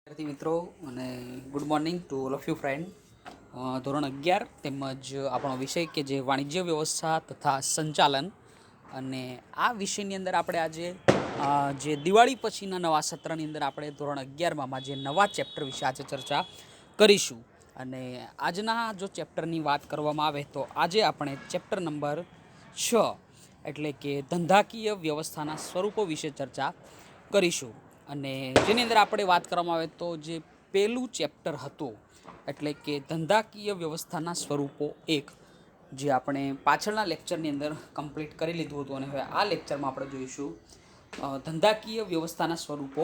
વિદ્યાર્થી મિત્રો અને good morning to all of you friend. ધોરણ 11 તેમજ આપણો વિષય કે જે વાણિજ્ય વ્યવસ્થા તથા સંચાલન, અને આ વિષયની અંદર આપણે આજે જે દિવાળી પછીના નવા સત્રની અંદર આપણે ધોરણ 11માં જે નવા ચેપ્ટર વિશે આજે ચર્ચા કરીશું. અને આજના જો ચેપ્ટરની વાત કરવામાં આવે તો આજે આપણે ચેપ્ટર નંબર 6 એટલે કે ધંધાકીય વ્યવસ્થાના સ્વરૂપો વિશે ચર્ચા કરીશું. અને જેની અંદર આપણે વાત કરવામાં આવે તો જે પહેલું ચેપ્ટર હતું એટલે કે ધંધાકીય વ્યવસ્થાના સ્વરૂપો 1, જે આપણે પાછળના લેક્ચરની અંદર કમ્પ્લીટ કરી લીધું હતું, અને હવે આ લેક્ચરમાં આપણે જોઈશું ધંધાકીય વ્યવસ્થાના સ્વરૂપો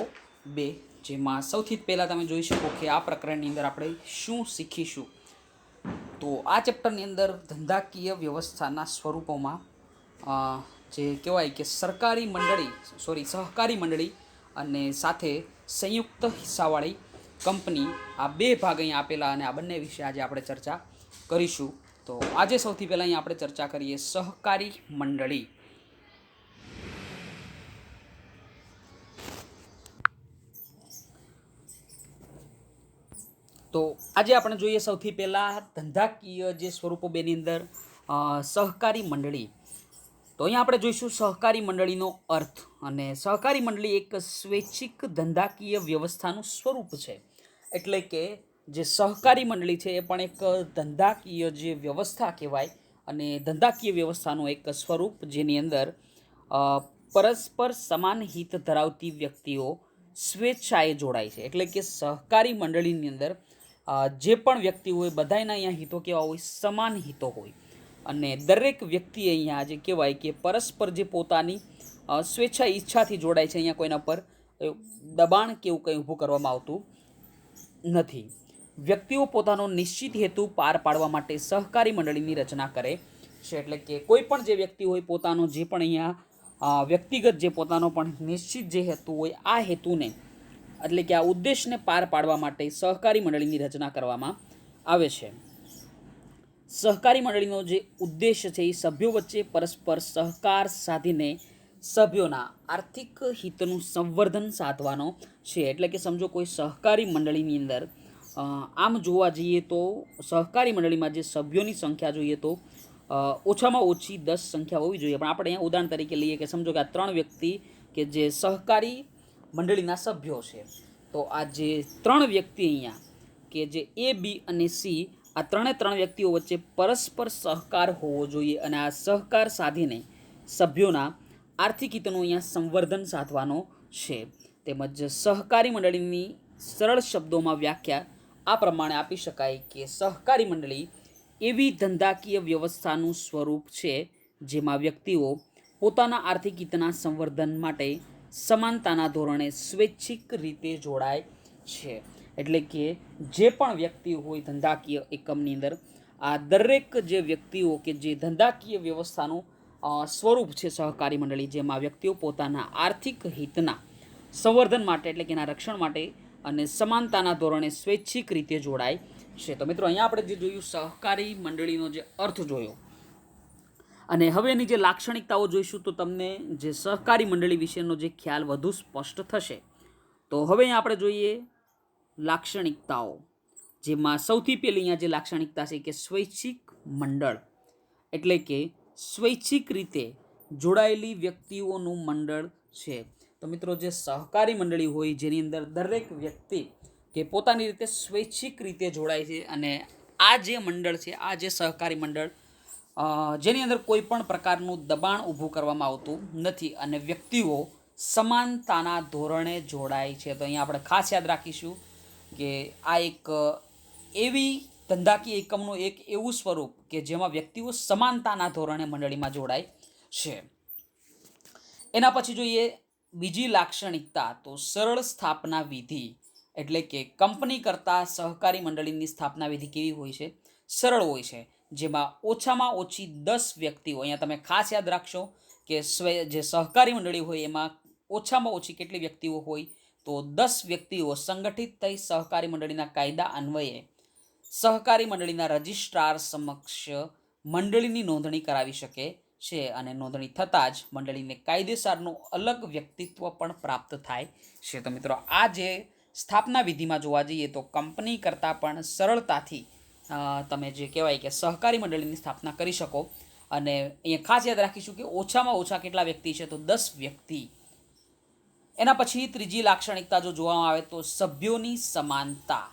2, જેમાં સૌથી પહેલાં તમે જોઈ શકો કે આ પ્રકરણની અંદર આપણે શું શીખીશું. તો આ ચેપ્ટરની અંદર ધંધાકીય વ્યવસ્થાના સ્વરૂપોમાં જે કહેવાય કે સહકારી મંડળી અને સાથે સંયુક્ત હિસ્સાવાળી કંપની, આ બે ભાગ અહીં આપેલા, અને આ બંને વિશે આજે આપણે ચર્ચા કરીશું. તો આજે સૌથી પહેલાં અહીં આપણે ચર્ચા કરીએ સહકારી મંડળી. તો આજે આપણે જોઈએ સૌથી પહેલાં ધંધાકીય જે સ્વરૂપો બેની અંદર સહકારી મંડળી. તો અહીંયા આપણે જોઈશું સહકારી મંડળીનો અર્થ. અને સહકારી મંડળી એક સ્વૈચ્છિક ધંધાકીય વ્યવસ્થાનું સ્વરૂપ છે. એટલે કે જે સહકારી મંડળી છે એ પણ એક ધંધાકીય જે વ્યવસ્થા કહેવાય, અને ધંધાકીય વ્યવસ્થાનું એક સ્વરૂપ જેની અંદર પરસ્પર સમાન હિત ધરાવતી વ્યક્તિઓ સ્વેચ્છાએ જોડાય છે. એટલે કે સહકારી મંડળીની અંદર જે પણ વ્યક્તિ હોય બધાના અહીંયા હિતો કેવા હોય, સમાન હિતો હોય. અને દરેક વ્યક્તિ અહીંયા જે કહેવાય કે પરસ્પર જે પોતાની સ્વેચ્છા ઈચ્છાથી જોડાય છે. અહીંયા કોઈના પર દબાણ કે એવું કંઈ ઊભું કરવામાં આવતું નથી. વ્યક્તિઓ પોતાનો નિશ્ચિત હેતુ પાર પાડવા માટે સહકારી મંડળીની રચના કરે છે. એટલે કે કોઈ પણ જે વ્યક્તિ હોય પોતાનો જે પણ અહીંયા વ્યક્તિગત જે પોતાનો પણ નિશ્ચિત જે હેતુ હોય, આ હેતુને એટલે કે આ ઉદ્દેશને પાર પાડવા માટે સહકારી મંડળીની રચના કરવામાં આવે છે. સહકારી મંડળીનો જે ઉદ્દેશ છે એ સભ્યો વચ્ચે પરસ્પર સહકાર સાધીને સભ્યોના આર્થિક હિતનું સંવર્ધન સાધવાનો છે. એટલે કે સમજો કોઈ સહકારી મંડળીની અંદર આમ જોવા જઈએ તો સહકારી મંડળીમાં જે સભ્યોની સંખ્યા જોઈએ તો ઓછામાં ઓછી 10 સંખ્યા હોવી જોઈએ. પણ આપણે અહીંયા ઉદાહરણ તરીકે લઈએ કે સમજો કે આ 3 વ્યક્તિ કે જે સહકારી મંડળીના સભ્યો છે, તો આ જે 3 વ્યક્તિ અહીંયા કે જે A, B અને C, આ 3 વ્યક્તિઓ વચ્ચે પરસ્પર સહકાર હોવો જોઈએ, અને આ સહકાર સાધીને સભ્યોના આર્થિક હિતનું અહીંયા સંવર્ધન સાધવાનો છે. તેમજ સહકારી મંડળીની સરળ શબ્દોમાં વ્યાખ્યા આ પ્રમાણે આપી શકાય કે સહકારી મંડળી એવી ધંધાકીય વ્યવસ્થાનું સ્વરૂપ છે જેમાં વ્યક્તિઓ પોતાના આર્થિક હિતના સંવર્ધન માટે સમાનતાના ધોરણે સ્વૈચ્છિક રીતે જોડાય છે. એટલે કે જે પણ વ્યક્તિ હોય ધંધાકીય એકમની અંદર, આ દરેક જે વ્યક્તિઓ કે જે ધંધાકીય વ્યવસ્થાનું સ્વરૂપ છે સહકારી મંડળી, જેમાં વ્યક્તિઓ પોતાના આર્થિક હિતના સંવર્ધન માટે એટલે કે એના રક્ષણ માટે અને સમાનતાના ધોરણે સ્વૈચ્છિક રીતે જોડાય છે. તો મિત્રો અહીંયા આપણે જે જોયું સહકારી મંડળીનો જે અર્થ જોયો, અને હવે એની જે લાક્ષણિકતાઓ જોઈશું તો તમને જે સહકારી મંડળી વિશેનો જે ખ્યાલ વધુ સ્પષ્ટ થશે. તો હવે અહીંયા આપણે જોઈએ લાક્ષણિકતાઓ, જેમાં સૌથી પહેલી અહીંયા જે લાક્ષણિકતા છે કે સ્વૈચ્છિક મંડળ. એટલે કે સ્વૈચ્છિક રીતે જોડાયેલી વ્યક્તિઓનું મંડળ છે. તો મિત્રો જે સહકારી મંડળી હોય જેની અંદર દરેક વ્યક્તિ કે પોતાની રીતે સ્વૈચ્છિક રીતે જોડાય છે, અને આ જે મંડળ છે, આ જે સહકારી મંડળ જેની અંદર કોઈ પણ પ્રકારનું દબાણ ઊભું કરવામાં આવતું નથી, અને વ્યક્તિઓ સમાનતાના ધોરણે જોડાય છે. તો અહીંયા આપણે ખાસ યાદ રાખીશું કે આ એક એવી ધંધાકીય એકમનું એક એવું સ્વરૂપ કે જેમાં વ્યક્તિઓ સમાનતાના ધોરણે મંડળીમાં જોડાય છે. એના પછી જોઈએ બીજી લાક્ષણિકતા, તો સરળ સ્થાપના વિધિ. એટલે કે કંપની કરતાં સહકારી મંડળીની સ્થાપના વિધિ કેવી હોય છે? સરળ હોય છે, જેમાં ઓછામાં ઓછી 10 વ્યક્તિઓ, અહીંયા તમે ખાસ યાદ રાખશો કે જે સહકારી મંડળી હોય એમાં ઓછામાં ઓછી કેટલી વ્યક્તિઓ હોય, તો 10 વ્યક્તિઓ સંગઠિત થઈ સહકારી મંડળીના કાયદા અન્વયે સહકારી મંડળીના રજિસ્ટ્રાર સમક્ષ મંડળીની નોંધણી કરાવી શકે છે, અને નોંધણી થતાં જ મંડળીને કાયદેસરનું અલગ વ્યક્તિત્વ પણ પ્રાપ્ત થાય છે. તો મિત્રો આ જે સ્થાપના વિધિમાં જોવા જઈએ તો કંપની કરતાં પણ સરળતાથી તમે જે કહેવાય કે સહકારી મંડળીની સ્થાપના કરી શકો. અને અહીંયા ખાસ યાદ રાખીશું કે ઓછામાં ઓછા કેટલા વ્યક્તિ છે, તો 10 વ્યક્તિ. એના પછી ત્રીજી લાક્ષણિકતા જો જોવામાં આવે તો સભ્યોની સમાનતા,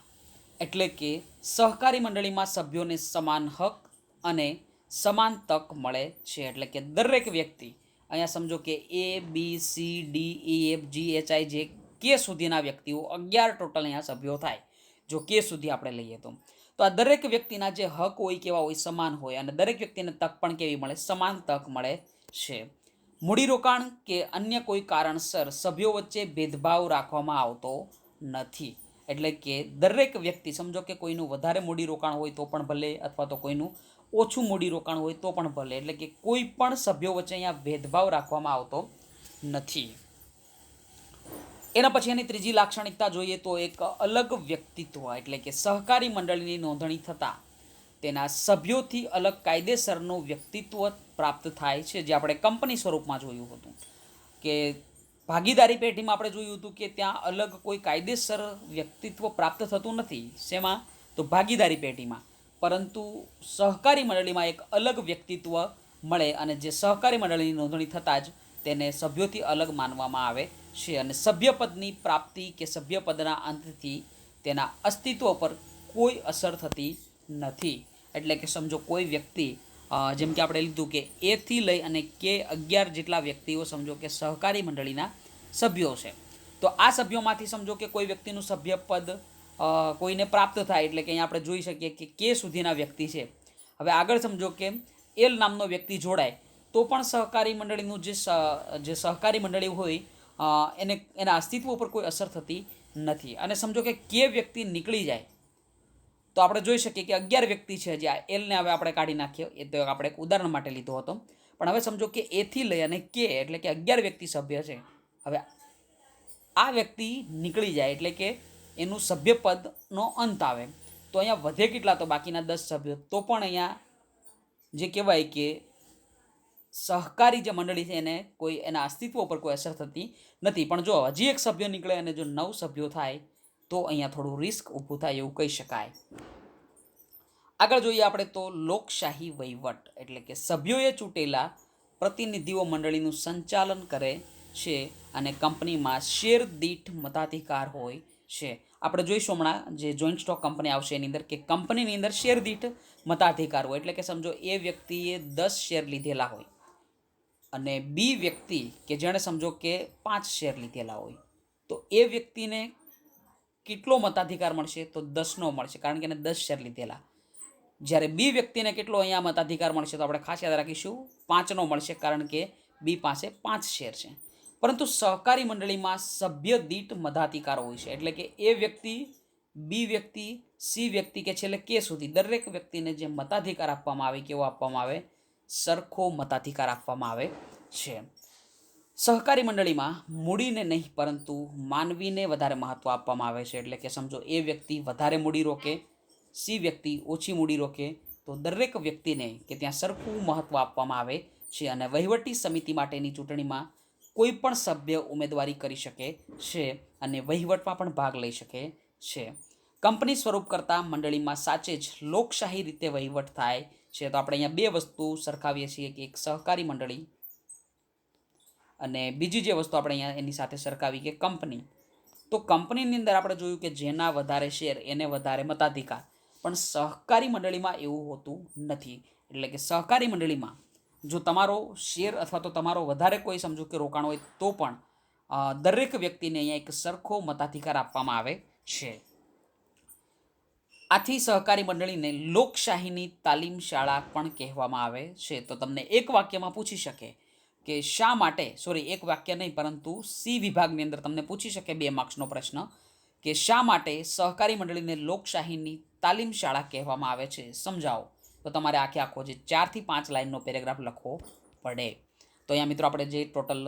એટલે કે સહકારી મંડળીમાં સભ્યોને સમાન હક અને સમાન તક મળે છે. એટલે કે દરેક વ્યક્તિ, અહીંયા સમજો કે A B C D E F G H I J K સુધીના વ્યક્તિઓ 11 ટોટલ અહીંયા સભ્યો થાય, જો K સુધી આપણે લઈએ તો આ દરેક વ્યક્તિના જે હક હોય કેવા હોય, સમાન હોય, અને દરેક વ્યક્તિને તક પણ કેવી મળે, સમાન તક મળે છે. મૂડીરોકાણ કે અન્ય કોઈ કારણસર સભ્યો વચ્ચે ભેદભાવ રાખવામાં આવતો નથી. એટલે કે દરેક વ્યક્તિ, સમજો કે કોઈનું વધારે મૂડીરોકાણ હોય તો પણ ભલે, અથવા તો કોઈનું ઓછું મૂડીરોકાણ હોય તો પણ ભલે, એટલે કે કોઈ પણ સભ્યો વચ્ચે અહીંયા ભેદભાવ રાખવામાં આવતો નથી. એના પછી એની ત્રીજી લાક્ષણિકતા જોઈએ તો એક અલગ વ્યક્તિત્વ, એટલે કે સહકારી મંડળીની નોંધણી થતાં તેના સભ્યોથી અલગ કાયદેસરનું વ્યક્તિત્વ પ્રાપ્ત થાય છે, જે આપણે કંપની સ્વરૂપમાં જોયું હતું. કે ભાગીદારી પેઢીમાં આપણે જોયું હતું કે ત્યાં અલગ કોઈ કાયદેસર વ્યક્તિત્વ પ્રાપ્ત થતું નથી. શેમાં? તો ભાગીદારી પેઢીમાં. પરંતુ સહકારી મંડળીમાં એક અલગ વ્યક્તિત્વ મળે, અને જે સહકારી મંડળીની નોંધણી થતાં જ તેને સભ્યોથી અલગ માનવામાં આવે છે. અને સભ્યપદની પ્રાપ્તિ કે સભ્યપદના અંતથી તેના અસ્તિત્વ પર કોઈ અસર થતી નથી. એટલે કે સમજો કોઈ વ્યક્તિ, જેમ કે આપણે લીધું કે A થી લઈ અને K 11 જેટલા વ્યક્તિઓ સમજો કે સહકારી મંડળીના સભ્યો છે, તો આ સભ્યોમાંથી સમજો કે કોઈ વ્યક્તિનું સભ્યપદ કોઈને પ્રાપ્ત થાય, એટલે કે અહીંયા આપણે જોઈ શકીએ કે K સુધીના વ્યક્તિ છે. હવે આગળ સમજો કે L નામનો વ્યક્તિ જોડાય તો પણ સહકારી મંડળીનું જે સહકારી મંડળી હોય એના અસ્તિત્વ ઉપર કોઈ અસર થતી નથી. અને સમજો કે K વ્યક્તિ નીકળી જાય તો આપણે જોઈ શકીએ કે 11 વ્યક્તિ છે, જે આ Lને હવે આપણે કાઢી નાખીએ, એ તો આપણે એક ઉદાહરણ માટે લીધો હતો. પણ હવે સમજો કે A થી લઈ અને K, એટલે કે 11 વ્યક્તિ સભ્ય છે. હવે આ વ્યક્તિ નીકળી જાય એટલે કે એનું સભ્યપદનો અંત આવે, તો અહીંયા વધે કેટલા? તો બાકીના 10 સભ્યો. તો પણ અહીંયા જે કહેવાય કે સહકારી જે મંડળી છે એને કોઈ એના અસ્તિત્વ ઉપર કોઈ અસર થતી નથી. પણ જો હજી એક સભ્ય નીકળે અને જો 9 સભ્યો થાય તો અહીંયા થોડું રિસ્ક ઊભું થાય એવું કહી શકાય. આગળ જોઈએ આપણે તો લોકશાહી વહીવટ, એટલે કે સભ્યોએ ચૂંટેલા પ્રતિનિધિઓ મંડળીનું સંચાલન કરે છે અને કંપનીમાં શેર દીઠ મતાધિકાર હોય છે. આપણે જોઈશું હમણાં જે જોઈન્ટ સ્ટોક કંપની આવશે એની અંદર કે કંપનીની અંદર શેર દીઠ મતાધિકાર હોય. એટલે કે સમજો એ વ્યક્તિએ 10 શેર લીધેલા હોય અને B વ્યક્તિ કે જેણે સમજો કે 5 શેર લીધેલા હોય, તો એ વ્યક્તિને કેટલો મતાધિકાર મળશે? તો 10નો મળશે, કારણ કે એને 10 શેર લીધેલા. જ્યારે B વ્યક્તિને કેટલો અહીંયા મતાધિકાર મળશે? તો આપણે ખાસ યાદ રાખીશું 5નો મળશે, કારણ કે B પાસે 5 શેર છે. પરંતુ સહકારી મંડળીમાં સભ્ય દીઠ મતાધિકાર હોય છે. એટલે કે એ વ્યક્તિ, B વ્યક્તિ, C વ્યક્તિ કે છેલ્લે K સુધી દરેક વ્યક્તિને જે મતાધિકાર આપવામાં આવે, કેવો આપવામાં આવે? સરખો મતાધિકાર આપવામાં આવે છે. સહકારી મંડળીમાં મૂડીને નહીં પરંતુ માનવીને વધારે મહત્ત્વ આપવામાં આવે છે. એટલે કે સમજો એ વ્યક્તિ વધારે મૂડી રોકે, C વ્યક્તિ ઓછી મૂડી રોકે, તો દરેક વ્યક્તિને કે ત્યાં સરખું મહત્ત્વ આપવામાં આવે છે. અને વહીવટી સમિતિ માટેની ચૂંટણીમાં કોઈ પણ સભ્ય ઉમેદવારી કરી શકે છે અને વહીવટમાં પણ ભાગ લઈ શકે છે. કંપની સ્વરૂપ કરતાં મંડળીમાં સાચે જ લોકશાહી રીતે વહીવટ થાય છે. તો આપણે અહીંયા બે વસ્તુ સરખાવીએ છીએ કે એક સહકારી મંડળી અને બીજી જે વસ્તુ આપણે અહીંયા એની સાથે સરખાવી કે કંપની. તો કંપનીની અંદર આપણે જોયું કે જેના વધારે શેર એને વધારે મતાધિકાર, પણ સહકારી મંડળીમાં એવું હોતું નથી. એટલે કે સહકારી મંડળીમાં જો તમારો શેર અથવા તો તમારો વધારે કોઈ સમજો કે રોકાણ હોય તો પણ દરેક વ્યક્તિને અહીંયા એક સરખો મતાધિકાર આપવામાં આવે છે. આથી સહકારી મંડળીને લોકશાહીની તાલીમ શાળા પણ કહેવામાં આવે છે. તો તમને એક વાક્યમાં પૂછી શકે કે શા માટે, એક વાક્ય નહીં પરંતુ C વિભાગની અંદર તમને પૂછી શકે 2 માર્ક્સનો પ્રશ્ન કે શા માટે સહકારી મંડળીને લોકશાહીની તાલીમ શાળા કહેવામાં આવે છે, સમજાવો. તો તમારે આખો જે 4 થી 5 લાઇનનો પેરેગ્રાફ લખવો પડે. તો અહીંયા મિત્રો આપણે જે ટોટલ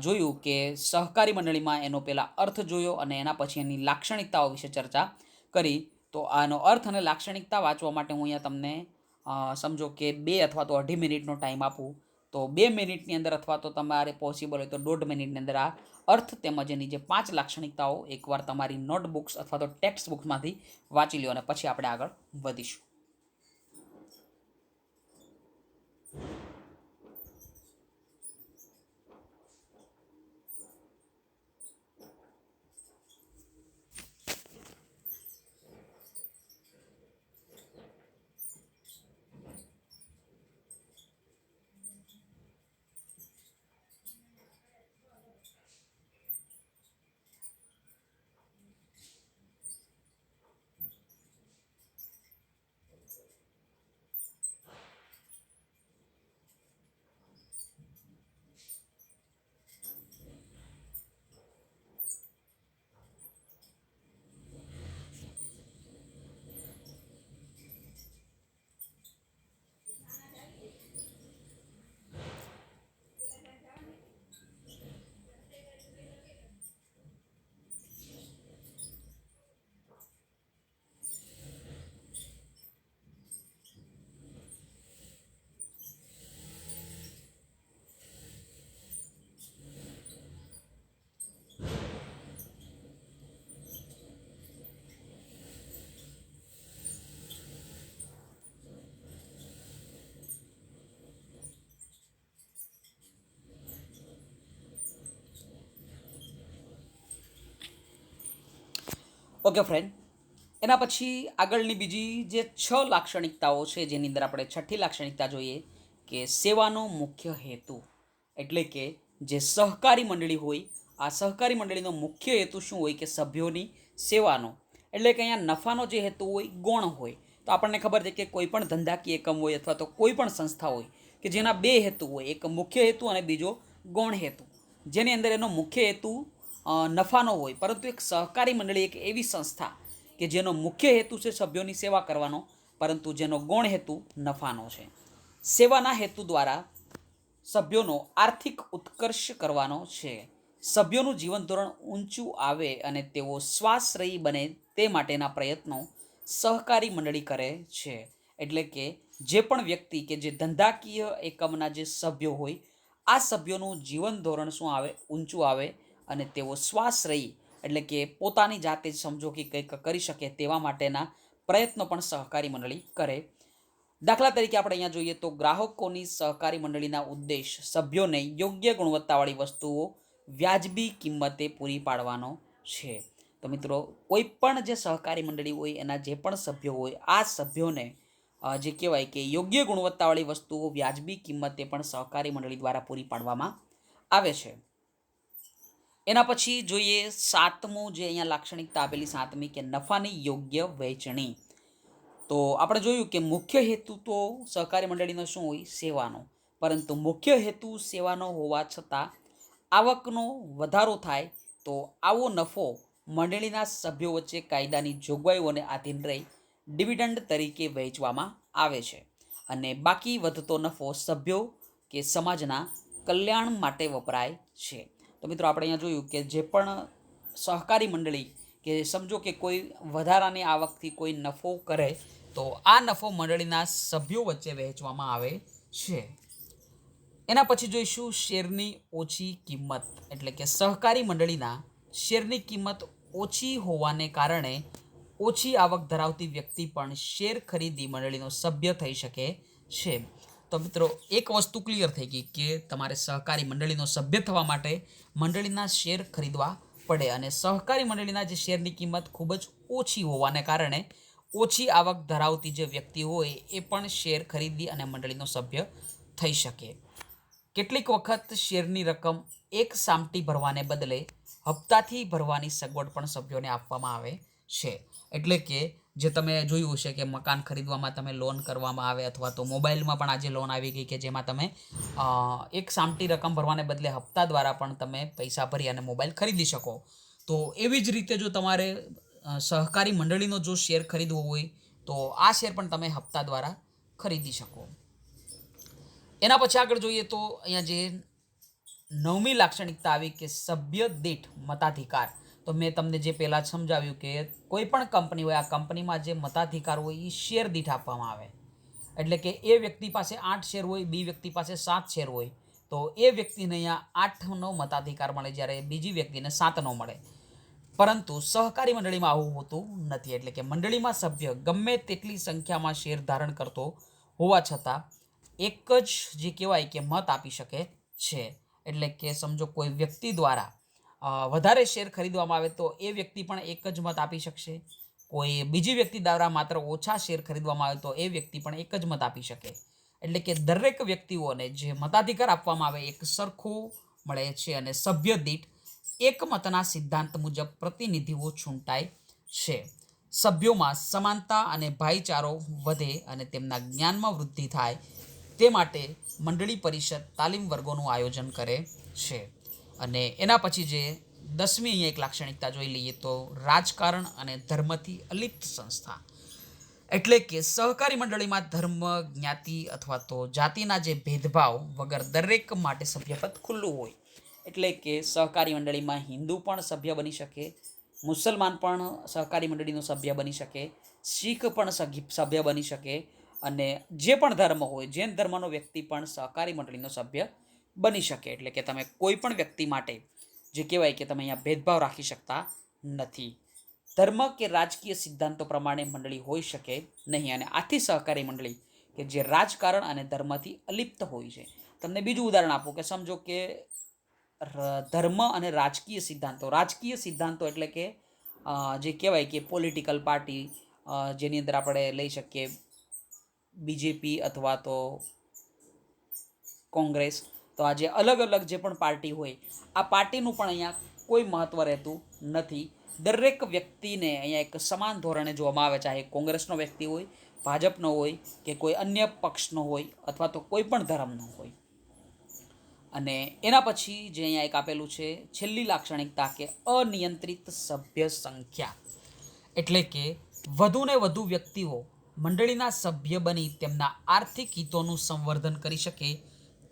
જોયું કે સહકારી મંડળીમાં એનો પહેલાં અર્થ જોયો અને એના પછી એની લાક્ષણિકતાઓ વિશે ચર્ચા કરી. તો આનો અર્થ અને લાક્ષણિકતા વાંચવા માટે હું અહીંયા તમને સમજો કે 2 અથવા તો 2.5 મિનિટનો ટાઈમ આપું તો 2 મિનિટની અંદર અથવા તો તમારે પોસિબલ હોય તો 1.5 મિનિટની અંદર આ અર્થ તેમજ એની જે 5 લાક્ષણિકતાઓ એકવાર તમારી નોટબુક્સ અથવા તો ટેક્સ્ટ બુકમાંથી વાંચી લો અને પછી આપણે આગળ વધીશું. ઓકે ફ્રેન્ડ, એના પછી આગળની બીજી જે 6 લાક્ષણિકતાઓ છે જેની અંદર આપણે છઠ્ઠી લાક્ષણિકતા જોઈએ કે સેવાનો મુખ્ય હેતુ. એટલે કે જે સહકારી મંડળી હોય આ સહકારી મંડળીનો મુખ્ય હેતુ શું હોય કે સભ્યોની સેવાનો. એટલે કે અહીંયા નફાનો જે હેતુ હોય ગૌણ હોય. તો આપણને ખબર છે કે કોઈ પણ ધંધાકીય એકમ હોય અથવા તો કોઈ પણ સંસ્થા હોય કે જેના 2 હેતુ હોય, એક મુખ્ય હેતુ અને બીજો ગૌણ હેતુ. જેની અંદર એનો મુખ્ય હેતુ નફાનો હોય, પરંતુ એક સહકારી મંડળી એક એવી સંસ્થા કે જેનો મુખ્ય હેતુ છે સભ્યોની સેવા કરવાનો, પરંતુ જેનો ગૌણ હેતુ નફાનો છે. સેવાના હેતુ દ્વારા સભ્યોનો આર્થિક ઉત્કર્ષ કરવાનો છે. સભ્યોનું જીવન ધોરણ ઊંચું આવે અને તેઓ સ્વાશ્રયી બને તે માટેના પ્રયત્નો સહકારી મંડળી કરે છે. એટલે કે જે પણ વ્યક્તિ કે જે ધંધાકીય એકમના જે સભ્યો હોય આ સભ્યોનું જીવન ધોરણ શું આવે, ઊંચું આવે અને તેઓ સ્વાશ્રયી એટલે કે પોતાની જાતે જ સમજો કે કંઈક કરી શકે તેવા માટેના પ્રયત્નો પણ સહકારી મંડળી કરે. દાખલા તરીકે આપણે અહીંયા જોઈએ તો ગ્રાહકોની સહકારી મંડળીના ઉદ્દેશ સભ્યોને યોગ્ય ગુણવત્તાવાળી વસ્તુઓ વ્યાજબી કિંમતે પૂરી પાડવાનો છે. તો મિત્રો, કોઈ પણ જે સહકારી મંડળી હોય એના જે પણ સભ્યો હોય આ સભ્યોને જે કહેવાય કે યોગ્ય ગુણવત્તાવાળી વસ્તુઓ વ્યાજબી કિંમતે પણ સહકારી મંડળી દ્વારા પૂરી પાડવામાં આવે છે. એના પછી જોઈએ 7મું જે અહીંયા લાક્ષણિકતા આપેલી 7મી કે નફાની યોગ્ય વહેંચણી. તો આપણે જોયું કે મુખ્ય હેતુ તો સહકારી મંડળીનો શું હોય, સેવાનો. પરંતુ મુખ્ય હેતુ સેવાનો હોવા છતાં આવકનો વધારો થાય તો આવો નફો મંડળીના સભ્યો વચ્ચે કાયદાની જોગવાઈઓને આધીન રહી ડિવિડન્ડ તરીકે વહેંચવામાં આવે છે અને બાકી વધતો નફો સભ્યો કે સમાજના કલ્યાણ માટે વપરાય છે. તો મિત્રો, આપણે અહીંયા જોયું કે જે પણ સહકારી મંડળી કે સમજો કે કોઈ વધારાની આવકથી કોઈ નફો કરે તો આ નફો મંડળીના સભ્યો વચ્ચે વહેંચવામાં આવે છે. એના પછી જોઈશું શેરની ઓછી કિંમત. એટલે કે સહકારી મંડળીના શેરની કિંમત ઓછી હોવાને કારણે ઓછી આવક ધરાવતી વ્યક્તિ પણ શેર ખરીદી મંડળીનો સભ્ય થઈ શકે છે. તો મિત્રો, એક વસ્તુ ક્લિયર થઈ ગઈ કે તમારે સહકારી મંડળીનો સભ્ય થવા માટે મંડળીના શેર ખરીદવા પડે અને સહકારી મંડળીના જે શેરની કિંમત ખૂબ જ ઓછી હોવાને કારણે ઓછી આવક ધરાવતી જે વ્યક્તિ હોય એ પણ શેર ખરીદી અને મંડળીનો સભ્ય થઈ શકે. કેટલીક વખત શેરની રકમ એક સામટી ભરવાને બદલે હપ્તાથી ભરવાની સગવડ પણ સભ્યોને આપવામાં આવે છે. એટલે કે જે તમે જોયું હશે કે મકાન ખરીદવામાં તમે લોન કરવામાં આવે અથવા તો મોબાઈલમાં પણ આજે લોન આવી ગઈ કે જેમાં તમે એક સામટી રકમ ભરવાને બદલે હપ્તા દ્વારા પણ તમે પૈસા ભરી અને મોબાઈલ ખરીદી શકો. તો એવી જ રીતે જો તમારે સહકારી મંડળીનો જો શેર ખરીદવો હોય તો આ શેર પણ તમે હપ્તા દ્વારા ખરીદી શકો. એના પછી આગળ જોઈએ તો અહીંયા જે 9મી લાક્ષણિકતા આવી કે સભ્ય દીઠ મતાધિકાર. તો મેં તમને જે પહેલાં સમજાવ્યું કે કોઈ પણ કંપની હોય આ કંપનીમાં જે મતાધિકાર હોય એ શેર દીઠ આપવામાં આવે. એટલે કે એ વ્યક્તિ પાસે 8 શેર હોય, બી વ્યક્તિ પાસે 7 શેર હોય, તો એ વ્યક્તિને અહીંયા 8નો મતાધિકાર મળે, જ્યારે બીજી વ્યક્તિને 7નો મળે. પરંતુ સહકારી મંડળીમાં આવું હોતું નથી. એટલે કે મંડળીમાં સભ્ય ગમે તેટલી સંખ્યામાં શેર ધારણ કરતો હોવા છતાં એક જ જે કહેવાય કે મત આપી શકે છે. એટલે કે સમજો કોઈ વ્યક્તિ દ્વારા વધારે શેર ખરીદવામાં આવે તો એ વ્યક્તિ પણ એક જ મત આપી શકશે. કોઈ બીજી વ્યક્તિ દ્વારા માત્ર ઓછા શેર ખરીદવામાં આવે તો એ વ્યક્તિ પણ એક જ મત આપી શકે. એટલે કે દરેક વ્યક્તિઓને જે મતાધિકાર આપવામાં આવે એક સરખો મળે છે અને સભ્ય દીઠ એક મતના સિદ્ધાંત મુજબ પ્રતિનિધિઓ ચૂંટાય છે. સભ્યોમાં સમાનતા અને ભાઈચારો વધે અને તેમના જ્ઞાનમાં વૃદ્ધિ થાય તે માટે મંડળી પરિષદ તાલીમ વર્ગોનું આયોજન કરે છે. અને એના પછી જે 10મી અહીંયા એક લાક્ષણિકતા જોઈ લઈએ તો રાજકારણ અને ધર્મથી અલિપ્ત સંસ્થા. એટલે કે સહકારી મંડળીમાં ધર્મ, જ્ઞાતિ અથવા તો જાતિના જે ભેદભાવ વગર દરેક માટે સભ્યપદ ખુલ્લું હોય. એટલે કે સહકારી મંડળીમાં હિન્દુ પણ સભ્ય બની શકે, મુસલમાન પણ સહકારી મંડળીનો સભ્ય બની શકે, શીખ પણ સભ્ય બની શકે, અને જે પણ ધર્મ હોય, જૈન ધર્મનો વ્યક્તિ પણ સહકારી મંડળીનો સભ્ય બની શકે. એટલે કે તમે કોઈ પણ વ્યક્તિ માટે જે કહેવાય કે તમે અહીંયા ભેદભાવ રાખી શકતા નથી. ધર્મ કે રાજકીય સિદ્ધાંતો પ્રમાણે મંડળી હોઈ શકે નહીં. અને આથી સહકારી મંડળી કે જે રાજકારણ અને ધર્મથી અલિપ્ત હોય છે. તમને બીજું ઉદાહરણ આપું કે સમજો કે ધર્મ અને રાજકીય સિદ્ધાંતો એટલે કે જે કહેવાય કે પોલિટિકલ પાર્ટી, જેની અંદર આપણે લઈ શકીએ બીજેપી અથવા તો કોંગ્રેસ. તો આ જે અલગ અલગ જે પણ પાર્ટી હોય, આ પાર્ટીનું પણ અહીંયા કોઈ મહત્ત્વ રહેતું નથી. દરેક વ્યક્તિને અહીંયા એક સમાન ધોરણે જોવામાં આવે, ચાહે કોંગ્રેસનો વ્યક્તિ હોય, ભાજપનો હોય કે કોઈ અન્ય પક્ષનો હોય અથવા તો કોઈ પણ ધર્મનો હોય. અને એના પછી જે અહીંયા એક આપેલું છે છેલ્લી લાક્ષણિકતા કે અનિયંત્રિત સભ્ય સંખ્યા. એટલે કે વધુને વધુ વ્યક્તિઓ મંડળીના સભ્ય બની તેમના આર્થિક હિતોનું સંવર્ધન કરી શકે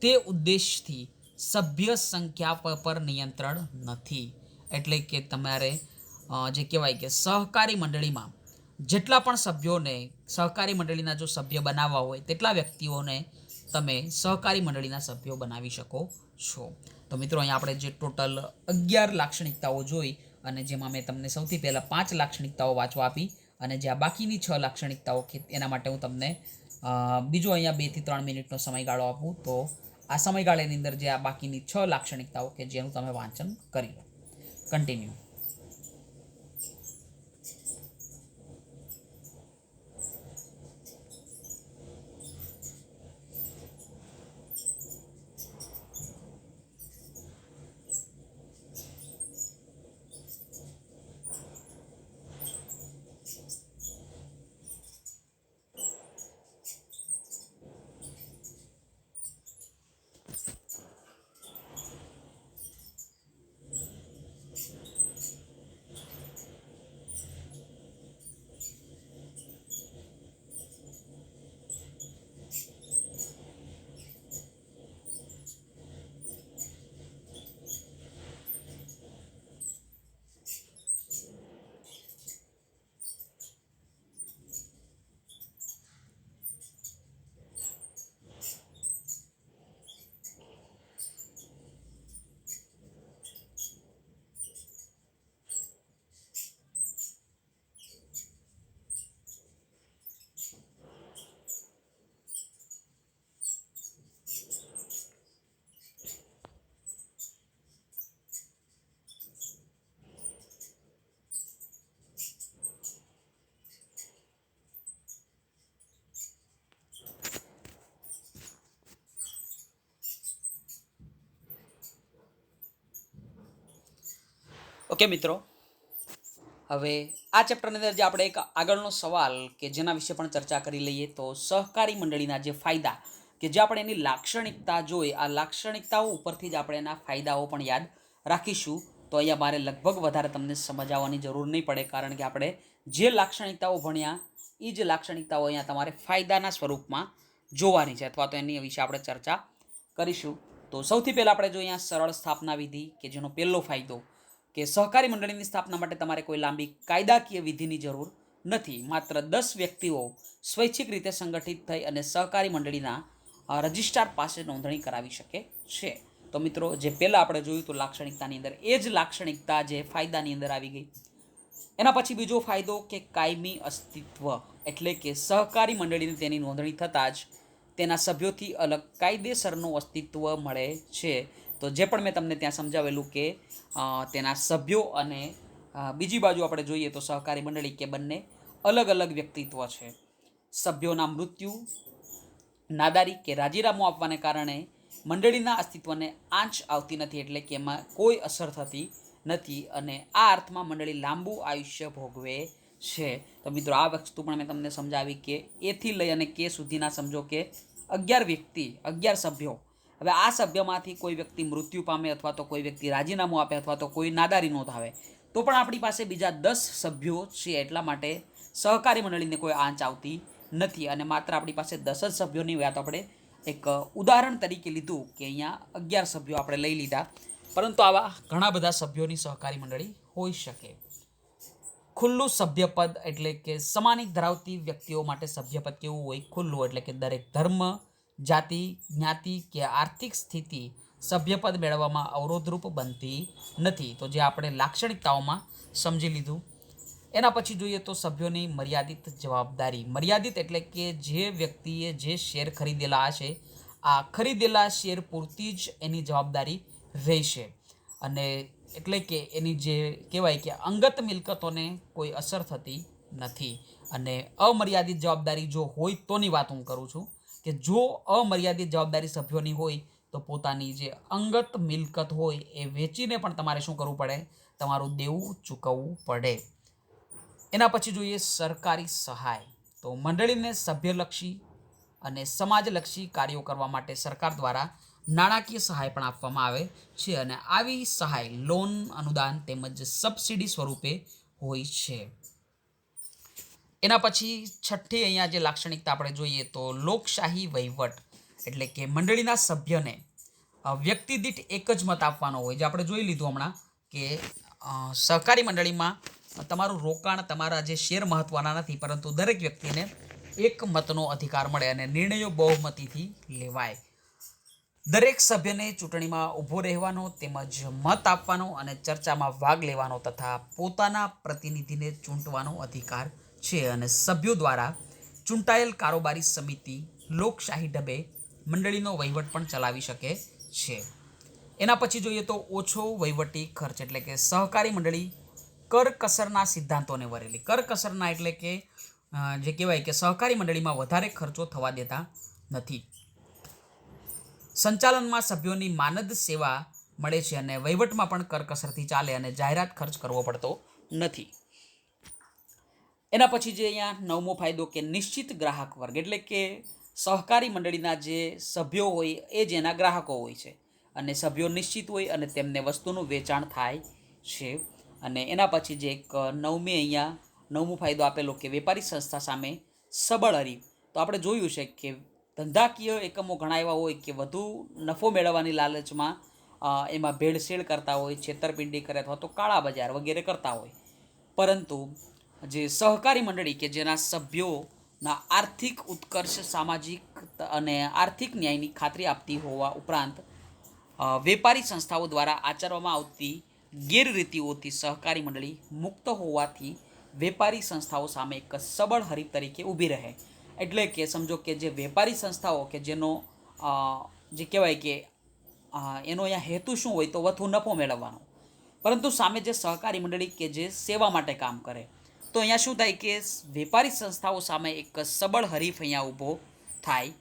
તે ઉદ્દેશથી સભ્ય સંખ્યા પર નિયંત્રણ નથી. એટલે કે તમારે જે કહેવાય કે સહકારી મંડળીમાં જેટલા પણ સભ્યોને સહકારી મંડળીના જો સભ્ય બનાવવા હોય તેટલા વ્યક્તિઓને તમે સહકારી મંડળીના સભ્યો બનાવી શકો છો. તો મિત્રો અહીંયા આપણે જે ટોટલ 11 લાક્ષણિકતાઓ જોઈ અને જેમાં મેં તમને સૌથી પહેલાં 5 લાક્ષણિકતાઓ વાંચવા આપી અને જે આ બાકીની 6 લાક્ષણિકતાઓ એના માટે હું તમને બીજો અહીંયા 2 થી 3 મિનિટનો સમયગાળો આપું. તો આ સમયગાળાની અંદર જે આ બાકીની 6 લાક્ષણિકતાઓ કે જેનું તમે વાંચન કરી લો. કન્ટિન્યુ. ઓકે મિત્રો, હવે આ ચેપ્ટરની અંદર જે આપણે એક આગળનો સવાલ કે જેના વિશે પણ ચર્ચા કરી લઈએ તો સહકારી મંડળીના જે ફાયદા કે જે આપણે એની લાક્ષણિકતા જોઈ, આ લાક્ષણિકતાઓ ઉપરથી જ આપણે એના ફાયદાઓ પણ યાદ રાખીશું. તો અહીંયા મારે લગભગ વધારે તમને સમજાવવાની જરૂર નહીં પડે, કારણ કે આપણે જે લાક્ષણિકતાઓ ભણ્યા એ જ લાક્ષણિકતાઓ અહીંયા તમારે ફાયદાના સ્વરૂપમાં જોવાની છે અથવા તો એની વિશે આપણે ચર્ચા કરીશું. તો સૌથી પહેલાં આપણે જોઈએ અહીંયા સરળ સ્થાપના વિધિ કે જેનો પહેલો ફાયદો કે સહકારી મંડળીની સ્થાપના માટે તમારે કોઈ લાંબી કાયદાકીય વિધિની જરૂર નથી. માત્ર 10 વ્યક્તિઓ સ્વૈચ્છિક રીતે સંગઠિત થઈ અને સહકારી મંડળીના રજિસ્ટ્રાર પાસે નોંધણી કરાવી શકે છે. તો મિત્રો, જે પહેલાં આપણે જોયું હતું લાક્ષણિકતાની અંદર, એ જ લાક્ષણિકતા જે ફાયદાની અંદર આવી ગઈ. એના પછી બીજો ફાયદો કે કાયમી અસ્તિત્વ, એટલે કે સહકારી મંડળીને તેની નોંધણી થતાં જ તેના સભ્યોથી અલગ કાયદેસરનું અસ્તિત્વ મળે છે. તો જે પણ મેં તમને ત્યાં સમજાવેલું કે તેના સભ્યો અને બીજી બાજુ આપણે જોઈએ તો સહકારી મંડળી કે બંને અલગ અલગ વ્યક્તિત્વ છે. સભ્યોના મૃત્યુ, નાદારી કે રાજીનામું આપવાને કારણે મંડળીના અસ્તિત્વને આંચ આવતી નથી, એટલે કે એમાં કોઈ અસર થતી નથી અને આ અર્થમાં મંડળી લાંબુ આયુષ્ય ભોગવે છે. તો મિત્રો, આ વસ્તુ પણ મેં તમને સમજાવી કે એથી લઈ અને કે સુધીના સમજો કે 11 સભ્યો. હવે આ સભ્યમાંથી કોઈ વ્યક્તિ મૃત્યુ પામે અથવા તો કોઈ વ્યક્તિ રાજીનામું આપે અથવા તો કોઈ નાદારી નોંધાવે તો પણ આપણી પાસે બીજા 10 સભ્યો છે. એટલા માટે સહકારી મંડળીને કોઈ આંચ આવતી નથી અને માત્ર આપણી પાસે 10 જ સભ્યોની વાત આપણે એક ઉદાહરણ તરીકે લીધું કે અહીંયા 11 સભ્યો આપણે લઈ લીધા, પરંતુ આવા ઘણા બધા સભ્યોની સહકારી મંડળી હોઈ શકે. ખુલ્લું સભ્યપદ, એટલે કે સમાનિત ધરાવતી વ્યક્તિઓ માટે સભ્યપદ કેવું હોય? ખુલ્લું, એટલે કે દરેક ધર્મ, જાતિ, જ્ઞાતિ કે આર્થિક સ્થિતિ સભ્યપદ મેળવવામાં અવરોધરૂપ બનતી નથી. તો જે આપણે લાક્ષણિકતાઓમાં સમજી લીધું. એના પછી જોઈએ તો સભ્યોની મર્યાદિત જવાબદારી. મર્યાદિત એટલે કે જે વ્યક્તિએ જે શેર ખરીદેલા હશે, આ ખરીદેલા શેર પૂરતી જ એની જવાબદારી રહેશે અને એટલે કે એની જે કહેવાય કે અંગત મિલકતોને કોઈ અસર થતી નથી. અને અમર્યાદિત જવાબદારી જો હોય તોની વાત હું કરું છું કે જો અમર્યાદિત જવાબદારી સભ્યોની હોય તો પોતાની જે અંગત મિલકત હોય એ વેચીને પણ તમારે શું કરવું પડે? તમારું દેવું ચૂકવવું પડે. એના પછી જોઈએ સરકારી સહાય. તો મંડળીને સભ્યલક્ષી અને સમાજલક્ષી કાર્યો કરવા માટે સરકાર દ્વારા નાણાકીય સહાય પણ આપવામાં આવે છે અને આવી સહાય લોન, અનુદાન તેમજ સબસિડી સ્વરૂપે હોય છે. એના પછી છઠ્ઠી અહીંયા જે લાક્ષણિકતા આપણે જોઈએ તો લોકશાહી વહીવટ, એટલે કે મંડળીના સભ્યને વ્યક્તિ દીઠ એક જ મત આપવાનો હોય. જે આપણે જોઈ લીધું હમણાં કે સહકારી મંડળીમાં તમારું રોકાણ, તમારા જે શેર મહત્વના નથી, પરંતુ દરેક વ્યક્તિને એક મતનો અધિકાર મળે અને નિર્ણયો બહુમતીથી લેવાય. દરેક સભ્યને ચૂંટણીમાં ઊભો રહેવાનો તેમજ મત આપવાનો અને ચર્ચામાં ભાગ લેવાનો તથા પોતાના પ્રતિનિધિને ચૂંટવાનો અધિકાર છે અને સભ્યો દ્વારા ચૂંટાયેલ કારોબારી સમિતિ લોકશાહી ઢબે મંડળીનો વહીવટ પણ ચલાવી શકે છે. એના પછી જોઈએ તો ઓછો વહીવટી ખર્ચ, એટલે કે સહકારી મંડળી કરકસરના સિદ્ધાંતોને વરેલી. કરકસરના એટલે કે જે કહેવાય કે સહકારી મંડળીમાં વધારે ખર્ચો થવા દેતા નથી. સંચાલનમાં સભ્યોની માનદ સેવા મળે છે અને વહીવટમાં પણ કરકસરથી ચાલે અને જાહેરાત ખર્ચ કરવો પડતો નથી. એના પછી જે અહીંયા 9મો ફાયદો કે નિશ્ચિત ગ્રાહક વર્ગ, એટલે કે સહકારી મંડળીના જે સભ્યો હોય એ જ એના ગ્રાહકો હોય છે અને સભ્યો નિશ્ચિત હોય અને તેમને વસ્તુનું વેચાણ થાય છે. અને એના પછી જે એક 9મો ફાયદો આપેલો કે વેપારી સંસ્થા સામે સબળ હરીફ. તો આપણે જોયું છે કે ધંધાકીય એકમો ઘણા એવા હોય કે વધુ નફો મેળવવાની લાલચમાં એમાં ભેળસેળ કરતા હોય, છેતરપિંડી કરે અથવા તો કાળા બજાર વગેરે કરતા હોય. પરંતુ જે સહકારી મંડળી કે જેના સભ્યોના આર્થિક ઉત્કર્ષ, સામાજિક અને આર્થિક ન્યાયની ખાતરી આપતી હોવા ઉપરાંત વેપારી સંસ્થાઓ દ્વારા આચરવામાં આવતી ગેરરીતિઓથી સહકારી મંડળી મુક્ત હોવાથી વેપારી સંસ્થાઓ સામે એક સબળ હરીફ તરીકે ઊભી રહે. એટલે કે સમજો કે જે વેપારી સંસ્થાઓ કે જેનો જે કહેવાય કે એનો અહીંયા હેતુ શું હોય તો વધુ નફો મેળવવાનો, પરંતુ સામે જે સહકારી મંડળી કે જે સેવા માટે કામ કરે, તો અહીંયા શું થાય કે વેપારી સંસ્થાઓ સામે એક સબળ હરીફ અહીંયા ઊભો થાય.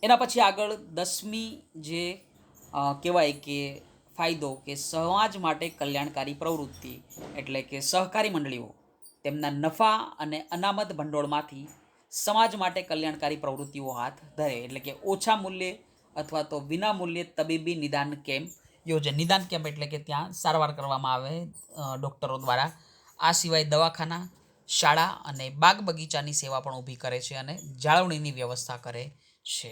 એના પછી આગળ 10મી જે કહેવાય કે ફાયદો કે સમાજ માટે કલ્યાણકારી પ્રવૃત્તિ, એટલે કે સહકારી મંડળીઓ તેમના નફા અને અનામત ભંડોળમાંથી સમાજ માટે કલ્યાણકારી પ્રવૃત્તિઓ હાથ ધરે. એટલે કે ઓછા મૂલ્યે અથવા તો વિના મૂલ્યે તબીબી નિદાન કેમ્પ યોજે. નિદાન કેમ્પ એટલે કે ત્યાં સારવાર કરવામાં આવે ડૉક્ટરો દ્વારા. આ સિવાય દવાખાના, શાળા અને બાગ બગીચાની સેવા પણ ઊભી કરે છે અને જાળવણીની વ્યવસ્થા કરે છે.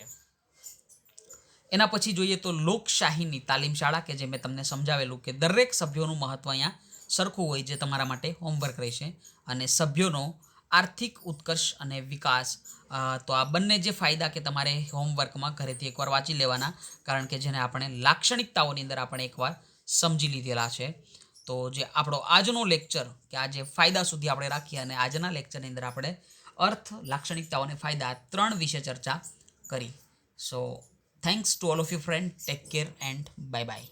એના પછી જોઈએ તો લોકશાહીની તાલીમ શાળા, કે જે મેં તમને સમજાવેલું કે દરેક સભ્યોનું મહત્ત્વ અહીંયા સરખું હોય જે તમારા માટે હોમવર્ક રહેશે. અને સભ્યોનો આર્થિક ઉત્કર્ષ અને વિકાસ, તો આ બંને જે ફાયદા કે તમારે હોમવર્કમાં ઘરેથી એકવાર વાંચી લેવાના, કારણ કે જેને આપણે લાક્ષણિકતાઓની અંદર આપણે એકવાર સમજી લીધેલા છે. તો જે આપણો આજનો લેક્ચર કે આ જે ફાયદા સુધી આપણે રાખીએ અને આજના લેક્ચરની અંદર આપણે અર્થ, લાક્ષણિકતાઓ અને ફાયદા 3 વિશે ચર્ચા કરી. સો thanks to all of you friend. Take care and bye bye.